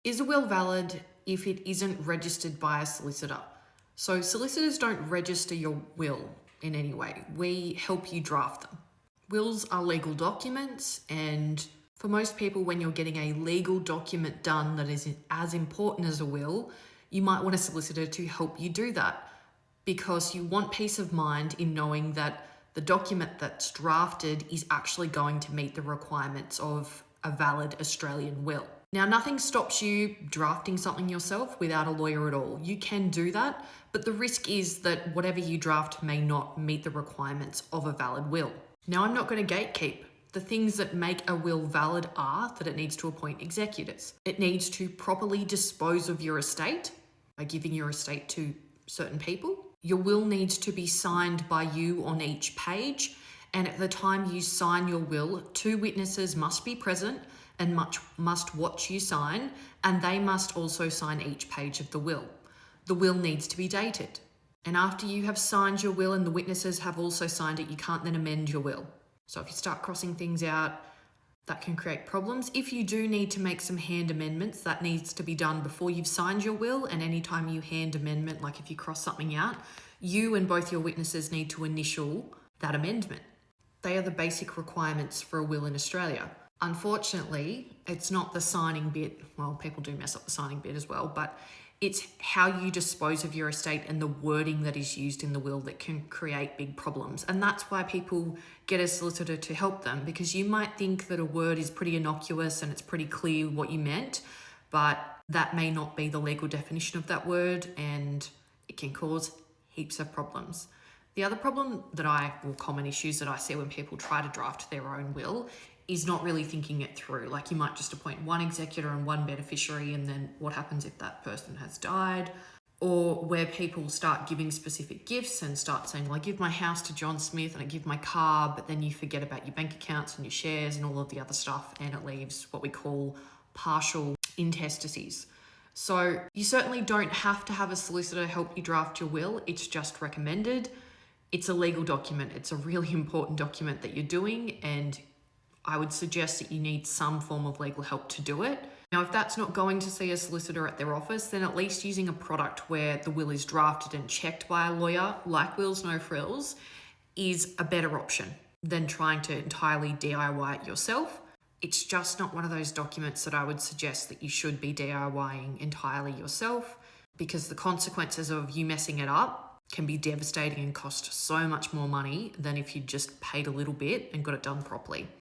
Is a will valid if it isn't registered by a solicitor? So, solicitors don't register your will in any way. We help you draft them. Wills are legal documents, and for most people, when you're getting a legal document done that is as important as a will, you might want a solicitor to help you do that because you want peace of mind in knowing that the document that's drafted is actually going to meet the requirements of a valid Australian will. Now, nothing stops you drafting something yourself without a lawyer at all. You can do that, but the risk is that whatever you draft may not meet the requirements of a valid will. Now, I'm not going to gatekeep. The things that make a will valid are that it needs to appoint executors. It needs to properly dispose of your estate by giving your estate to certain people. Your will needs to be signed by you on each page, and at the time you sign your will, 2 witnesses must be present and must watch you sign, and they must also sign each page of the will. The will needs to be dated. And after you have signed your will and the witnesses have also signed it, you can't then amend your will. So if you start crossing things out, that can create problems. If you do need to make some hand amendments, that needs to be done before you've signed your will, and anytime you hand amendment, like if you cross something out, you and both your witnesses need to initial that amendment. They are the basic requirements for a will in Australia. Unfortunately, it's not the signing bit. Well, people do mess up the signing bit as well, but it's how you dispose of your estate and the wording that is used in the will that can create big problems. And that's why people get a solicitor to help them, because you might think that a word is pretty innocuous and it's pretty clear what you meant, but that may not be the legal definition of that word, and it can cause heaps of problems. The other common issues that I see when people try to draft their own will is not really thinking it through. Like, you might just appoint one executor and one beneficiary, and then what happens if that person has died? Or where people start giving specific gifts and start saying, well, I give my house to John Smith and I give my car, but then you forget about your bank accounts and your shares and all of the other stuff, and it leaves what we call partial intestacies. So you certainly don't have to have a solicitor help you draft your will. It's just recommended. It's a legal document. It's a really important document that you're doing, and I would suggest that you need some form of legal help to do it. Now, if that's not going to see a solicitor at their office, then at least using a product where the will is drafted and checked by a lawyer, like Wills No Frills, is a better option than trying to entirely DIY it yourself. It's just not one of those documents that I would suggest that you should be DIYing entirely yourself, because the consequences of you messing it up can be devastating and cost so much more money than if you just paid a little bit and got it done properly.